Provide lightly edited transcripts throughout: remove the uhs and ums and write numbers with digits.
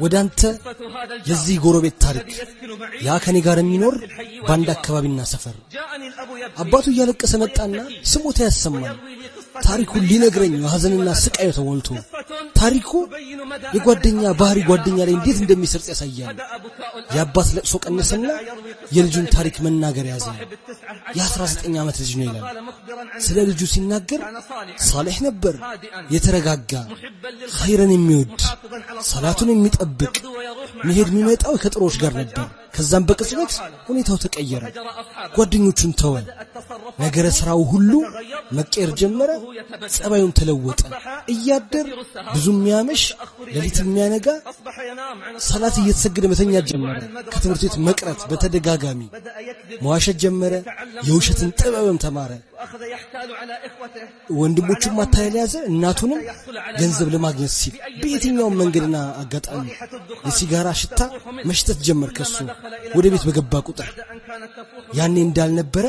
ወዳንተ የዚህ ጎረቤት ታሪክ ያ ከኔ ጋር የሚኖር ባንድ አካባቢና ሰፈር አባቱ እያለቀሰ መጣና ስሞታ ያሰማል ታሪኩን ሊነግረኝ ሐዘንና ስቃይ ተሞልቶ ታሪኩ የጓደኛ ባህሪ ጓደኛ ላይ እንዴት እንደሚሰርጽ ያሳያል የአባት ለቅሶ ቀነሰና የልጁን ታሪክ መናገር ያዘ የ19 ዓመት ልጅ ነው ይላል ስለ ልጁ ሲናገር ሷሊህ ነበር የተረጋጋ ኸይርን የሚወድ ሰላቱን የሚጠብቅ መሄድ የሚመጣው ከጥሮች ጋር ነበር ከዛም በቅጽበት ሁኔታው ተቀየረ ጓደኞቹን ተወ ነገረ ስራው ሁሉ መቀየር ጀመረ ጸባዩን ተለወጠ እያደር ብዙም ያመሽ ለሊት የሚያነጋ ሰላት እየተሰገደ መተኛ ጀመረ ከትምህርት ቤት መቅረት በተደጋጋሚ መዋሸት ጀመረ የውሸትን ጥበብም ተማረ ወንድሞቹን ማታለል ያዘ እናቱንም ገንዘብ ለማግኘት ሲል በየትኛው መንገድና አጋጣሚ የሲጋራ ሽታ መሽተት ጀመር ከሱ ወደ ቤት በገባ ቁጥር ያኔ እንዳልነበረ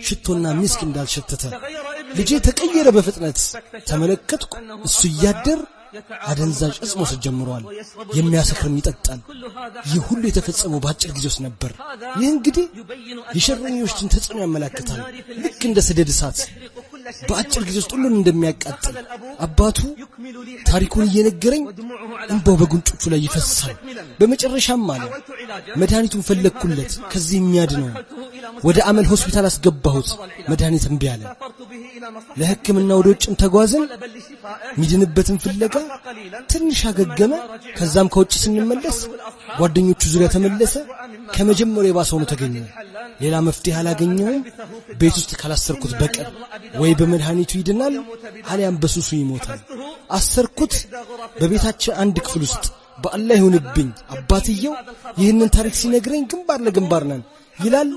ሽቶና ሚስክ እንዳልሸተተ ልጄ ተቀየረ በፍጥነት ተመለከትኩ እሱ ያደር አደንዛዥ እጽ መውሰድ ጀምሯል የሚያሰክርም ይጠጣል ይህ ሁሉ የተፈጸመው በአጭር ጊዜ ውስጥ ነበር ይህ እንግዲህ የሸረኞችን ተጽዕኖ ያመለክታል ልክ እንደ ሰደድ እሳት በአጭር ጊዜ ውስጥ ሁሉን እንደሚያቃጥል አባቱ ታሪኩን እየነገረኝ እንባው በጉንጮቹ ላይ ይፈሳል በመጨረሻም አለ መድኃኒቱን ፈለግኩለት ከዚህ የሚያድነው ወደ አመል ሆስፒታል አስገባሁት መድኃኒት እምቢ አለ ለህክምና ወደ ውጭም ተጓዘን ሚድንበትን ፍለጋ ትንሽ አገገመ ከዛም ከውጭ ስንመለስ ጓደኞቹ ዙሪያ ተመለሰ ከመጀመሪያው የባሰው ነው ተገኘ ሌላ መፍትሄ አላገኘውም ቤት ውስጥ ካላሰርኩት በቀር ወይ በመድኃኒቱ ይድናል አሊያም በሱሱ ይሞታል አሰርኩት በቤታችን አንድ ክፍል ውስጥ በአላህ ይሁንብኝ አባትየው ይህንን ታሪክ ሲነግረኝ ግንባር ለግንባር ነን ይላል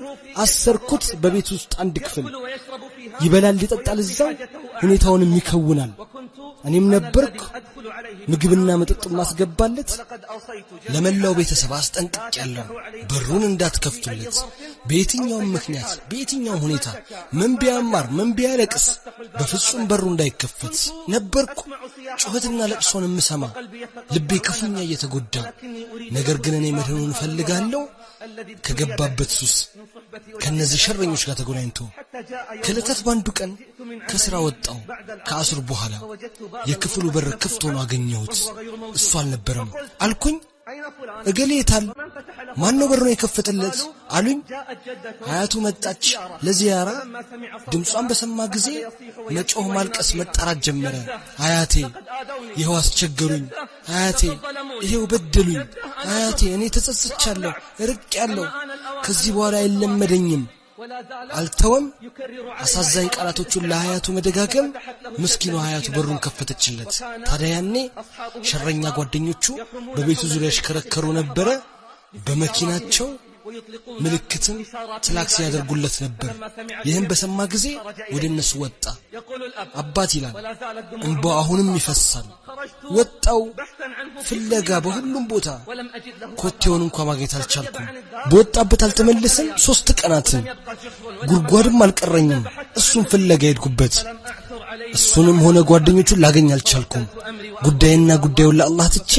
አሰርኩት በቤት ውስጥ አንድ ክፍል ይበላል ይጠጣል እዛው ሁኔታውንም ይከውናል እኔም ነበርኩ ምግብና መጠጥ ማስገባለት ለመላው ቤተሰብ አስጠንቅቄያለሁ በሩን እንዳትከፍቱለት በየትኛው ምክንያት በየትኛው ሁኔታ ምን ቢያማር ምን ቢያለቅስ በፍጹም በሩ እንዳይከፈት ነበርኩ ጩኸትና ለቅሶን ምሰማ ልቤ ክፉኛ እየተጎዳ ነገር ግን እኔ መድህኑን ፈልጋለሁ ከገባበት ሱስ ከነዚህ ሸረኞች ጋር ተገናኝቶ ከለታት ባንዱ ቀን ከስራ ወጣው ከአስር በኋላ የክፍሉ በር ክፍት ሆኖ አገኘሁት እሱ አልነበረም አልኩኝ እገሌታል ማን ነው በሩን የከፈተለት አሉኝ አያቱ መጣች ለዚያራ ድምጿን በሰማ ጊዜ መጮህ ማልቀስ መጣራት ጀመረ አያቴ ይሄው አስቸገሩኝ አያቴ ይሄው በደሉኝ አያቴ እኔ ተጸጽቻለሁ ርቄያለሁ ከዚህ በኋላ አይለመደኝም አልተወም አሳዛኝ ቃላቶቹን ለአያቱ መደጋገም ምስኪኑ አያቱ በሩን ከፈተችለት ታዲያ ያኔ ሸረኛ ጓደኞቹ በቤቱ ዙሪያ ሽከረከሩ ነበር በመኪናቸው ምልክትን ትላክስ ያደርጉለት ነበር ይህን በሰማ ጊዜ ወደ እነሱ ወጣ አባት ይላል እንባው አሁንም ይፈሳል ወጣው ፍለጋ በሁሉም ቦታ ኮቴውን እንኳን ማግኘት አልቻልኩም በወጣበት አልተመለሰም 3 ቀናትን ጉርጓድም አልቀረኝም እሱን ፍለጋ ሄድኩበት እሱንም ሆነ ጓደኞቹን ላገኝ አልቻልኩም ጉዳይና ጉዳዩን ለአላህ ትቼ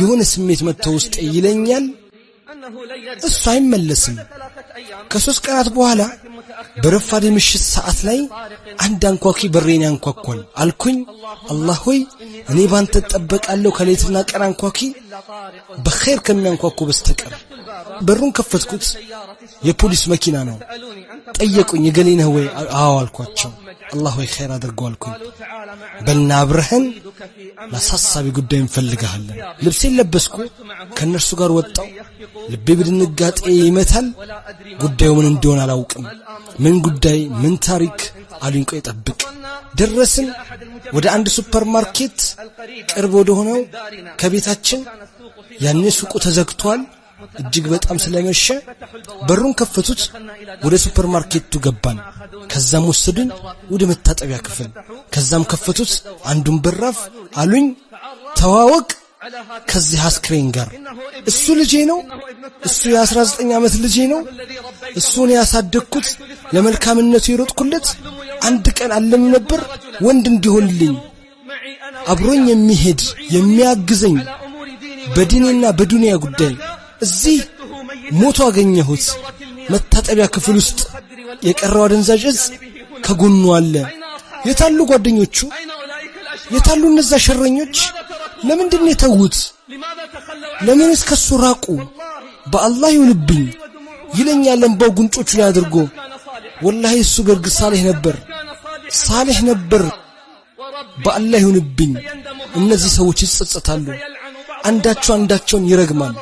የሆነ ስሜት መጥቶ ውስጥ ይለኛል እሱ አይመለስም ከ3 ቀናት በኋላ በረፋድ ምሽት ሰዓት ላይ አንድ አንኳኩ በሬን ያንኳኳል አልኩኝ አላህ ሆይ እኔ ባንተ ተጠበቃለሁ ከሌትና ቀን አንኳኩ በخير ከሚያንኳኩ በስተቀር በሩን ከፈትኩት የፖሊስ መኪና ነው ጠየቁኝ ገሌነህ ወይ አዎ አልኳቸው አላህ ሆይ خير አድርገው አልኩኝ በልና አብረህን ለሳሳቢ ጉዳይ እንፈልጋለን ልብሴን ለበስኩ ከነርሱ ጋር ወጣው ልቤ በድንጋጤ ይመታል ጉዳዩ ምን እንደሆነ አላውቅም ምን ጉዳይ ምን ታሪክ አሉኝ ቆይ ጠብቅ ደረስን ወደ አንድ ሱፐርማርኬት ቅርብ ወደ ሆነው ከቤታችን ያኔ ሱቁ ተዘግቷል እጅግ በጣም ስለመሸ በሩን ከፈቱት ወደ ሱፐርማርኬቱ ገባን ከዛም ወሰዱኝ ወደ መታጠቢያ ክፍል ከዛም ከፈቱት አንዱን በራፍ አሉኝ ተዋወቅ ከዚህ አስክሬን ጋር እሱ ልጄ ነው እሱ የ19 ዓመት ልጄ ነው እሱን ያሳደግኩት ለመልካምነቱ ይሮጥኩለት አንድ ቀን አለም ነበር ወንድ እንዲሆንልኝ አብሮኝ የሚሄድ የሚያግዘኝ በዲኔና በዱንያ ጉዳይ እዚህ ሞቶ አገኘሁት መታጠቢያ ክፍል ውስጥ የቀረው አደንዛዥ እጽ ከጎኑ አለ የታሉ ጓደኞቹ የታሉ እነዛ ሸረኞች ለምንድን ነው የተውት ለምን እስከሱ ራቁ በአላህ ይሁንብኝ ይለኛል እንባው ጉንጮቹ ላይ አድርጎ ወላሂ እሱ በርግ ሳሊህ ነበር በአላህ ይሁንብኝ እነዚህ ሰዎች ይጸጸታሉ አንዳቸው አንዳቸውን ይረግማሉ